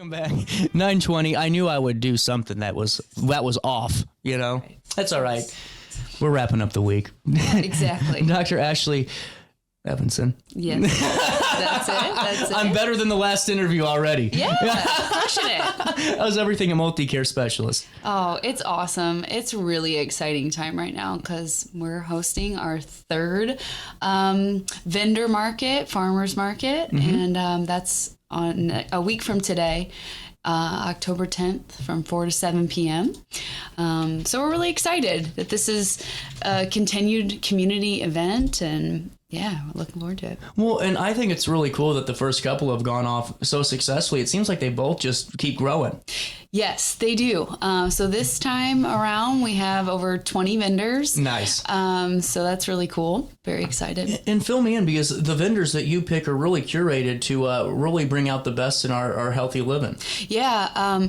Welcome back. 9:20. I knew I would do something that was off, you know? Right. That's all right. We're wrapping up the week. Exactly. Dr. Ashley Eavenson. Yes. That's it. I'm better than the last interview already. Yeah, crushing it. How's everything a Multicare specialist? Oh, it's awesome. It's a really exciting time right now because we're hosting our third vendor market, farmers market, and that's on a week from today. October 10th from 4 to 7 p.m. So we're really excited that this is a continued community event, and yeah, we're looking forward to it. Well, and I think it's really cool that the first couple have gone off so successfully. It seems like they both just keep growing. Yes, they do. So this time around, we have over 20 vendors. Nice. So that's really cool. Very excited. And fill me in, because the vendors that you pick are really curated to really bring out the best in our healthy living. Yeah.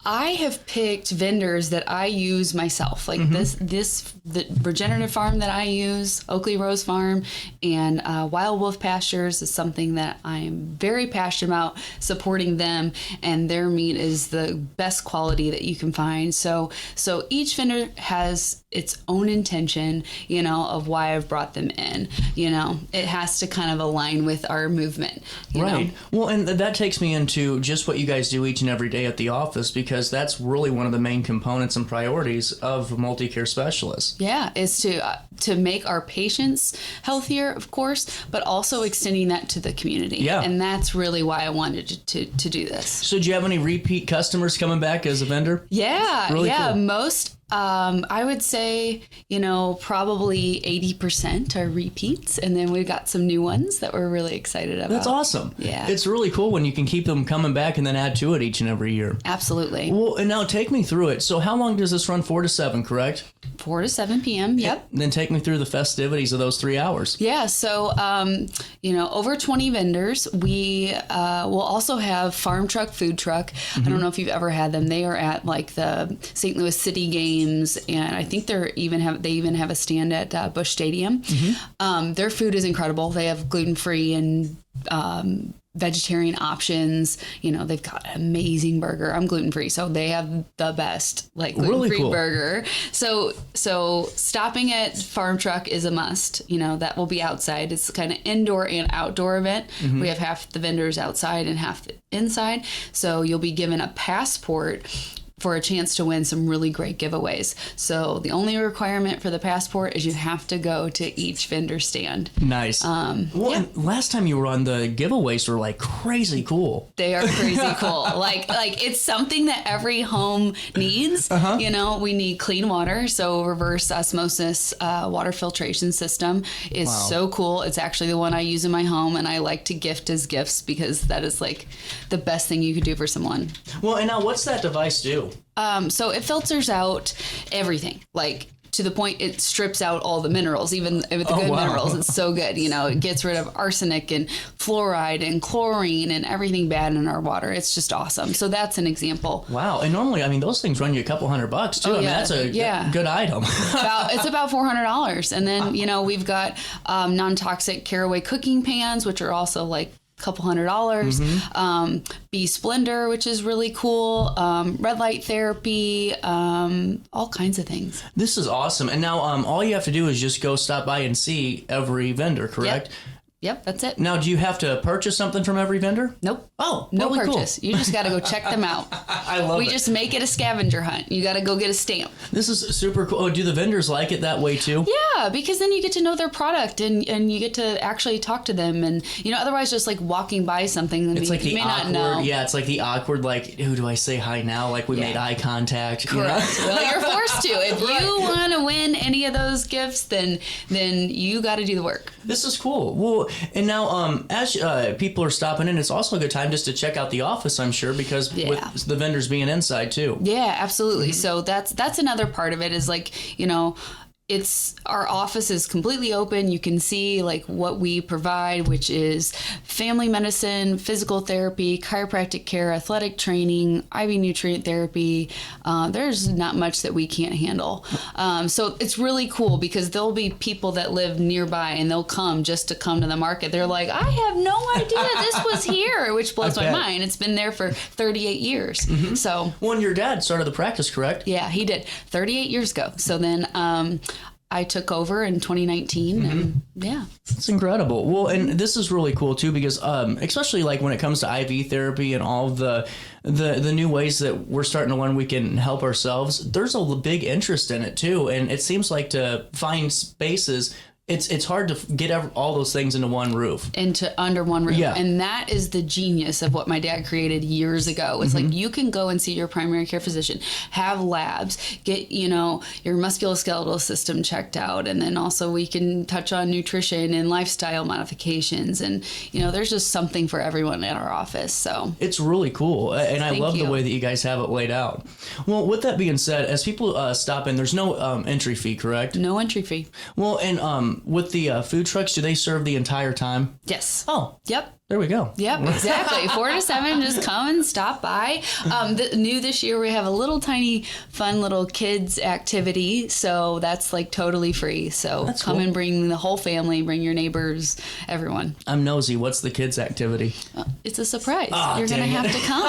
I have picked vendors that I use myself, like the regenerative farm that I use, Oakley Rose Farm, and Wild Wolf Pastures is something that I'm very passionate about supporting them, and their meat is the best quality that you can find. So each vendor has its own intention, you know, of why I've brought them in. You know, it has to kind of align with our movement. You know? Well, and that takes me into just what you guys do each and every day at the office, because that's really one of the main components and priorities of Multicare specialists. Yeah, is to make our patients healthier, of course, but also extending that to the community. Yeah. And that's really why I wanted to do this. So do you have any repeat customers coming back as a vendor? Yeah, Really yeah. cool. Most, I would say, you know, probably 80% are repeats, and then we've got some new ones that we're really excited about. That's awesome. Yeah. It's really cool when you can keep them coming back and then add to it each and every year. Absolutely. Well, and now take me through it. So how long does this run? 4 to 7, correct? 4 to 7 p.m. Yep. Then take me through the festivities of those 3 hours. Yeah, so, you know, over 20 vendors. We will also have farm truck, food truck. I don't know if you've ever had them. They are at like the St. Louis City Games, and I think they even have a stand at Busch Stadium. Their food is incredible. They have gluten-free and vegetarian options. You know, they've got an amazing burger. I'm gluten-free, so they have the best like gluten-free Really cool. burger. So stopping at Farm Truck is a must. You know, that will be outside. It's kind of indoor and outdoor event. We have half the vendors outside and half inside. So you'll be given a passport for a chance to win some really great giveaways. So the only requirement for the passport is you have to go to each vendor stand. Nice. Well, and last time you were on, the giveaways were like crazy cool. They are crazy cool. Like it's something that every home needs. You know, we need clean water. So reverse osmosis water filtration system is so cool. It's actually the one I use in my home, and I like to gift as gifts because that is like the best thing you could do for someone. Well, and now what's that device do? So it filters out everything, like to the point it strips out all the minerals, even with the good minerals. It's so good. You know, it gets rid of arsenic and fluoride and chlorine and everything bad in our water. It's just awesome. So that's an example. Wow. And normally, I mean, those things run you a couple $100 too. I mean, that's a good item. It's about $400. And then, you know, we've got non-toxic caraway cooking pans, which are also like couple $100. Bee Splendor, which is really cool. Red light therapy, all kinds of things. This is awesome. And now all you have to do is just go stop by and see every vendor, correct? Yep, that's it. Now, do you have to purchase something from every vendor? Nope. Oh, no really purchase. Cool. You just got to go check them out. I love it. We just make it a scavenger hunt. You got to go get a stamp. This is super cool. Oh, do the vendors like it that way too? Yeah, because then you get to know their product and you get to actually talk to them. And, you know, otherwise just like walking by something, it's like you the may awkward, not know. Yeah, it's like the awkward, like, who do I say hi now? Like we made eye contact. Correct. You know? Well, you're forced to. If you want to win any of those gifts, then you got to do the work. This is cool. Well, and now as people are stopping in, it's also a good time just to check out the office, I'm sure, because with the vendors being inside too. Yeah, absolutely. So that's another part of it is like, you know, our office is completely open. You can see like what we provide, which is family medicine, physical therapy, chiropractic care, athletic training, IV nutrient therapy. There's not much that we can't handle. So it's really cool because there'll be people that live nearby and they'll come just to come to the market. They're like, I have no idea this was here, which blows my mind. It's been there for 38 years. Mm-hmm. So, well, and your dad started the practice, correct? Yeah, he did 38 years ago. So then, I took over in 2019 and yeah. It's incredible. Well, and this is really cool too because especially like when it comes to IV therapy and all the new ways that we're starting to learn we can help ourselves, there's a big interest in it too. And it seems like to find spaces, it's hard to get all those things into one roof. Under one roof. Yeah. And that is the genius of what my dad created years ago. It's like you can go and see your primary care physician, have labs, get, your musculoskeletal system checked out. And then also we can touch on nutrition and lifestyle modifications. And, there's just something for everyone at our office. So it's really cool. And I love the way that you guys have it laid out. Well, with that being said, as people stop in, there's no entry fee, correct? No entry fee. Well, and with the food trucks, do they serve the entire time? Yes. Oh. Yep. There we go. Yep, exactly. 4 to 7, just come and stop by. New this year, we have a little tiny, fun little kids activity. So that's like totally free. So that's come cool. And bring the whole family, bring your neighbors, everyone. I'm nosy. What's the kids activity? It's a surprise. Oh, you're going to have to come.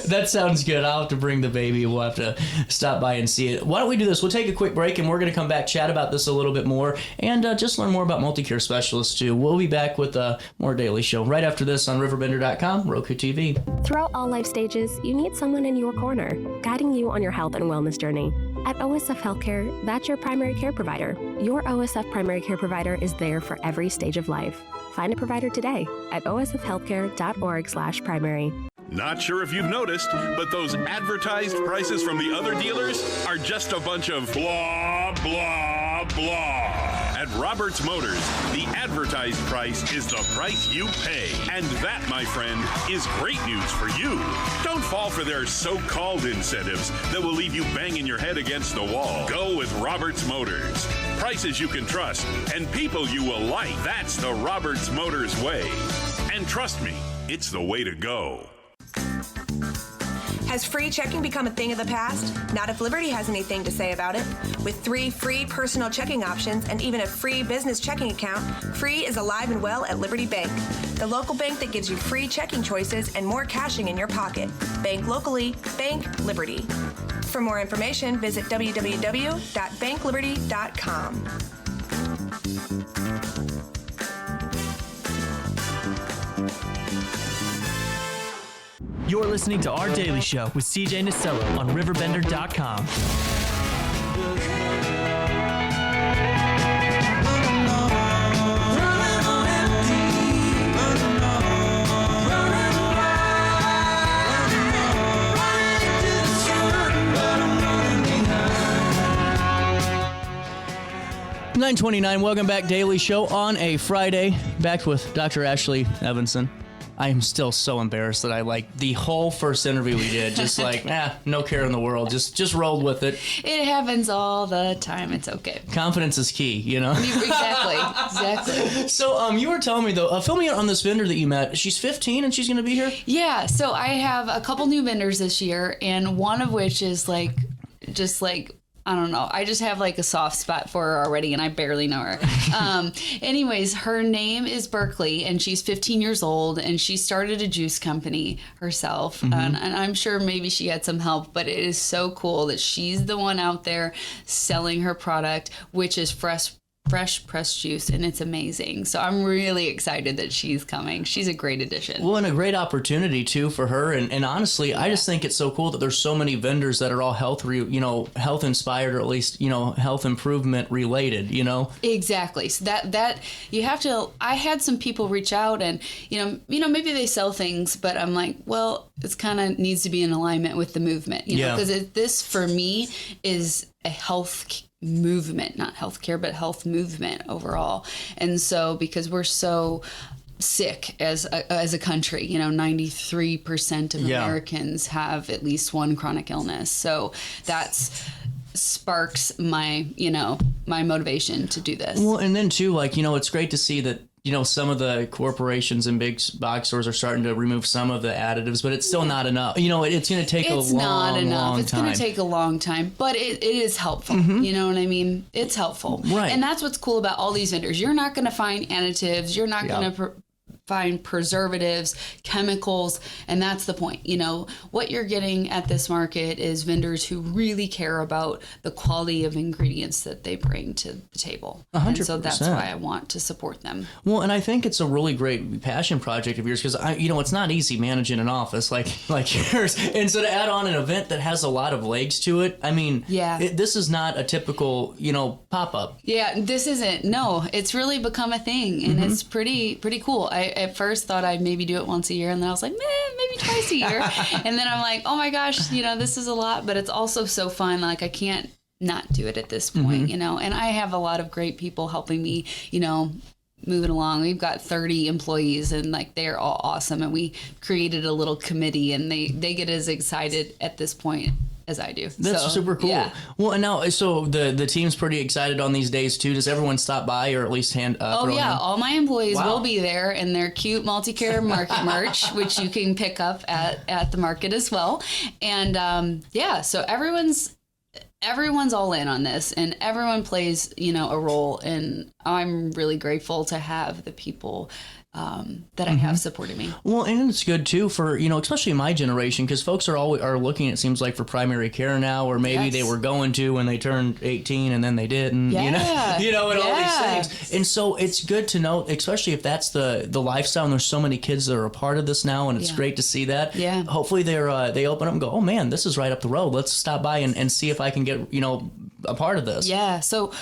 That sounds good. I'll have to bring the baby. We'll have to stop by and see it. Why don't we do this? We'll take a quick break and we're going to come back, chat about this a little bit more, and just learn more about Multicare Specialists too. We'll be back with more Daily Show right after this on RiverBender.com, Roku TV. Throughout all life stages, you need someone in your corner, guiding you on your health and wellness journey. At OSF Healthcare, that's your primary care provider. Your OSF primary care provider is there for every stage of life. Find a provider today at osfhealthcare.org/primary. Not sure if you've noticed, but those advertised prices from the other dealers are just a bunch of blah, blah, blah. At Roberts Motors, the advertised price is the price you pay. And that, my friend, is great news for you. Don't fall for their so-called incentives that will leave you banging your head against the wall. Go with Roberts Motors. Prices you can trust and people you will like. That's the Roberts Motors way. And trust me, it's the way to go. Has free checking become a thing of the past? Not if Liberty has anything to say about it. With 3 free personal checking options and even a free business checking account, Free is alive and well at Liberty Bank, the local bank that gives you free checking choices and more cashing in your pocket. Bank locally, bank Liberty. For more information, visit www.bankliberty.com. You're listening to Our Daily Show with CJ Nasello on RiverBender.com. 9:29. Welcome back, Daily Show on a Friday. Back with Dr. Ashley Eavenson. I am still so embarrassed that I the whole first interview we did, just no care in the world, just rolled with it. It happens all the time. It's okay. Confidence is key, Exactly. So you were telling me though, fill me in on this vendor that you met. She's 15 and she's going to be here? Yeah. So I have a couple new vendors this year, and one of which is I don't know. I just have a soft spot for her already, and I barely know her. Anyways, her name is Berkeley, and she's 15 years old, and she started a juice company herself. Mm-hmm. And I'm sure maybe she had some help, but it is so cool that she's the one out there selling her product, which is fresh pressed juice, and it's amazing. So I'm really excited that she's coming. She's a great addition. Well, and a great opportunity too for her. And honestly, I just think it's so cool that there's so many vendors that are all health inspired, or at least health improvement related. Exactly. So that you have to. I had some people reach out, and maybe they sell things, but I'm like, well, it's kind of needs to be in alignment with the movement, because this for me is a health movement, not healthcare, but health movement overall. And so because we're so sick as a country, 93% of Americans have at least one chronic illness. So that's sparks my, my motivation to do this. Well, and then too, like, it's great to see that, some of the corporations and big box stores are starting to remove some of the additives, but it's still not enough. It's going to take it's a not long, enough. long It's time. going to take a long time, but it is helpful. You know what I mean? It's helpful. Right. And that's what's cool about all these vendors. You're not going to find additives. You're not going to find preservatives, chemicals, and that's the point. What you're getting at this market is vendors who really care about the quality of ingredients that they bring to the table. 100%. And so that's why I want to support them. Well, and I think it's a really great passion project of yours because it's not easy managing an office like yours, and so to add on an event that has a lot of legs to it. I mean, this is not a typical pop up. Yeah, this isn't. No, it's really become a thing, and it's pretty cool. I at first thought I'd maybe do it once a year, and then I was like, maybe twice a year, and then I'm like, oh my gosh, this is a lot, but it's also so fun. Like I can't not do it at this point, and I have a lot of great people helping me, moving along. We've got 30 employees, and like they're all awesome, and we created a little committee, and they get as excited at this point as I do. That's super cool. Yeah. Well, and now, so the team's pretty excited on these days too. Does everyone stop by or at least hand? All my employees will be there in their cute Multicare Market merch, which you can pick up at the market as well. And so everyone's all in on this, and everyone plays a role. And I'm really grateful to have the people that I have supporting me. Well, and it's good too for, especially my generation, because folks are looking, it seems like, for primary care now, or maybe they were going to when they turned 18 and then they didn't, and all these things. And so it's good to know, especially if that's the lifestyle, and there's so many kids that are a part of this now, and it's great to see that. Yeah. Hopefully they open up and go, oh man, this is right up the road. Let's stop by and see if I can get, a part of this. Yeah. So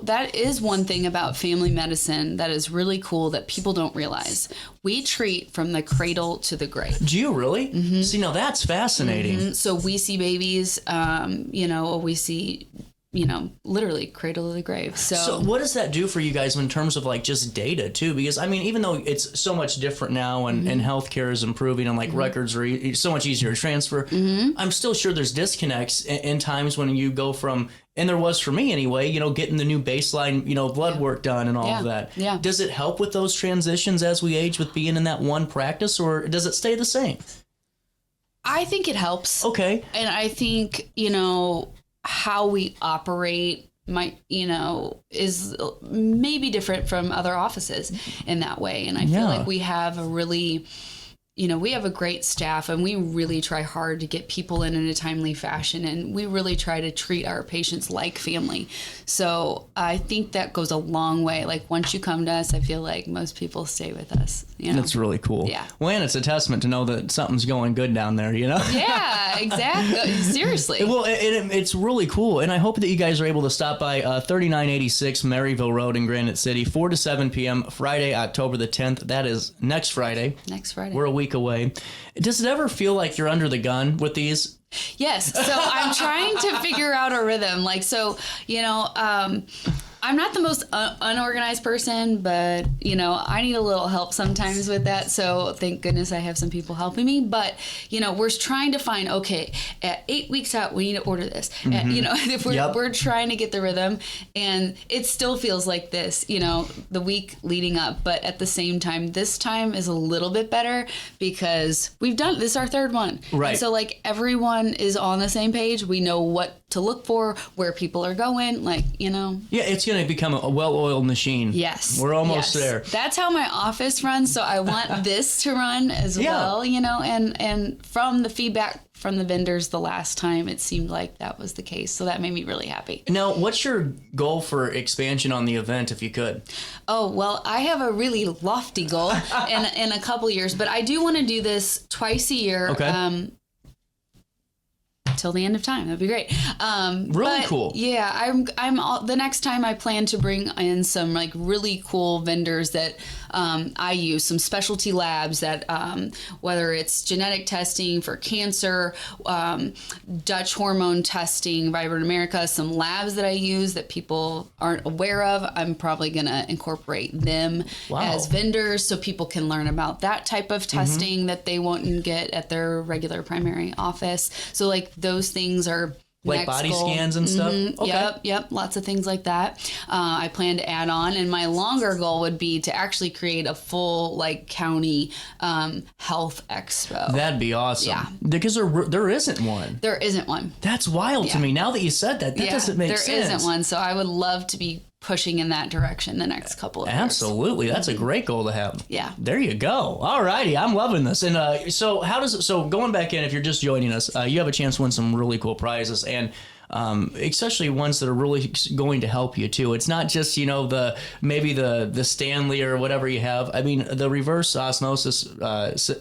that is one thing about family medicine that is really cool that people don't realize. We treat from the cradle to the grave. Do you really? Mm-hmm. See, now that's fascinating. Mm-hmm. So we see babies, we see, literally cradle to the grave. So what does that do for you guys in terms of like just data too? Because I mean, even though it's so much different now and healthcare is improving and like records are so much easier to transfer, I'm still sure there's disconnects in times when you go from, and there was for me anyway, getting the new baseline, blood work done and all of that. Yeah. Does it help with those transitions as we age with being in that one practice, or does it stay the same? I think it helps. Okay. And I think, how we operate might, is maybe different from other offices in that way. And I feel like we have we have a great staff, and we really try hard to get people in a timely fashion, and we really try to treat our patients like family. So I think that goes a long way. Like once you come to us, I feel like most people stay with us. That's really cool. Yeah. Well, and it's a testament to know that something's going good down there, Yeah, exactly. Seriously. Well, it's really cool, and I hope that you guys are able to stop by 3986 Maryville Road in Granite City, 4 to 7 p.m. Friday, October the 10th. That is next Friday. We're a week away. Does it ever feel like you're under the gun with these? Yes. So I'm trying to figure out a rhythm. I'm not the most unorganized person, but, I need a little help sometimes with that. So thank goodness I have some people helping me. But, we're trying to find, okay, at 8 weeks out, we need to order this. And, if we're trying to get the rhythm, and it still feels like this, the week leading up. But at the same time, this time is a little bit better because we've done, this is our third one. Right. And so like everyone is on the same page. We know what to look for, where people are going, Yeah, it's going to become a well-oiled machine. Yes. We're almost there. That's how my office runs, so I want this to run as well, and from the feedback from the vendors the last time, it seemed like that was the case, so that made me really happy. Now, what's your goal for expansion on the event, if you could? Oh, well, I have a really lofty goal in a couple years, but I do want to do this twice a year. Okay. Till the end of time. That'd be great. Really cool. Yeah, I'm the next time I plan to bring in some like really cool vendors that I use, some specialty labs that whether it's genetic testing for cancer, Dutch hormone testing, Vibrant America, some labs that I use that people aren't aware of. I'm probably going to incorporate them as vendors so people can learn about that type of testing that they won't get at their regular primary office. So like those things are Like Next body goal. scans and stuff? Okay. Yep. Lots of things like that. I plan to add on. And my longer goal would be to actually create a full, like, county health expo. That'd be awesome. Yeah. Because there isn't one. There isn't one. That's wild to me. Now that you said that, that doesn't make sense. There isn't one. So I would love to be pushing in that direction the next couple of years. Absolutely. That's a great goal to have. Yeah. There you go. All righty. I'm loving this. And so going back in, if you're just joining us, you have a chance to win some really cool prizes. And especially ones that are really going to help you too. It's not just, maybe the Stanley or whatever you have. I mean, the reverse osmosis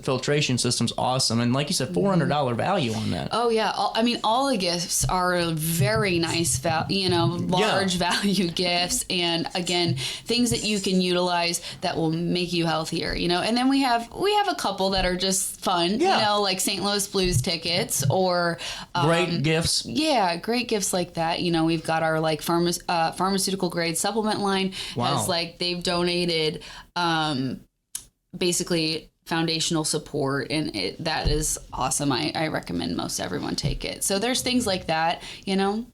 filtration system's awesome. And like you said, $400 value on that. Oh yeah. All the gifts are very nice, large value gifts. And again, things that you can utilize that will make you healthier, and then we have a couple that are just fun, like St. Louis Blues tickets or, great gifts. Yeah. Great gifts like that. We've got our like pharmaceutical grade supplement line. Wow. Has like they've donated basically foundational support, and that is awesome. I recommend most everyone take it. So there's things like that,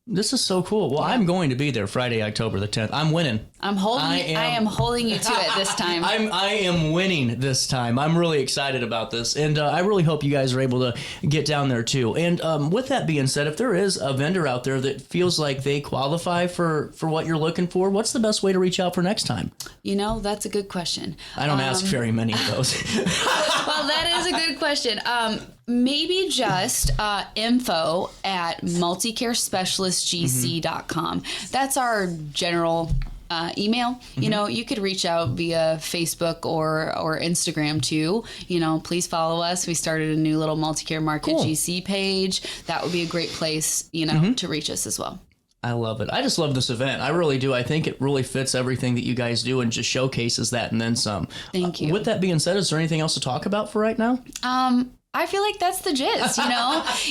This is so cool. Well, I'm going to be there Friday, October the 10th. I'm winning. I am holding you to it this time. I am winning this time. I'm really excited about this, and I really hope you guys are able to get down there too. And with that being said, if there is a vendor out there that feels like they qualify for what you're looking for, what's the best way to reach out for next time? That's a good question. I don't ask very many of those. Well, that is a good question. Maybe just info at multicarespecialistgc.com. That's our general email. You could reach out via Facebook or Instagram too. Please follow us. We started a new little Multicare Market GC page. That would be a great place, to reach us as well. I love it. I just love this event. I really do. I think it really fits everything that you guys do and just showcases that and then some. Thank you. With that being said, is there anything else to talk about for right now? I feel like that's the gist,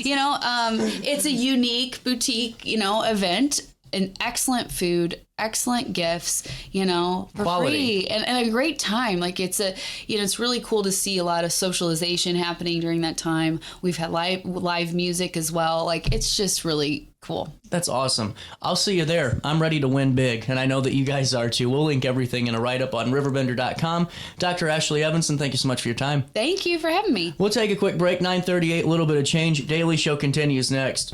it's a unique boutique, event, and excellent food, excellent gifts, for Quality. free and a great time. Like it's it's really cool to see a lot of socialization happening during that time. We've had live music as well. Like it's just really cool. That's awesome. I'll see you there. I'm ready to win big, and I know that you guys are too. We'll link everything in a write-up on RiverBender.com. Dr. Ashley Eavenson, thank you so much for your time. Thank you for having me. We'll take a quick break, 9:38, a little bit of change. Daily Show continues next.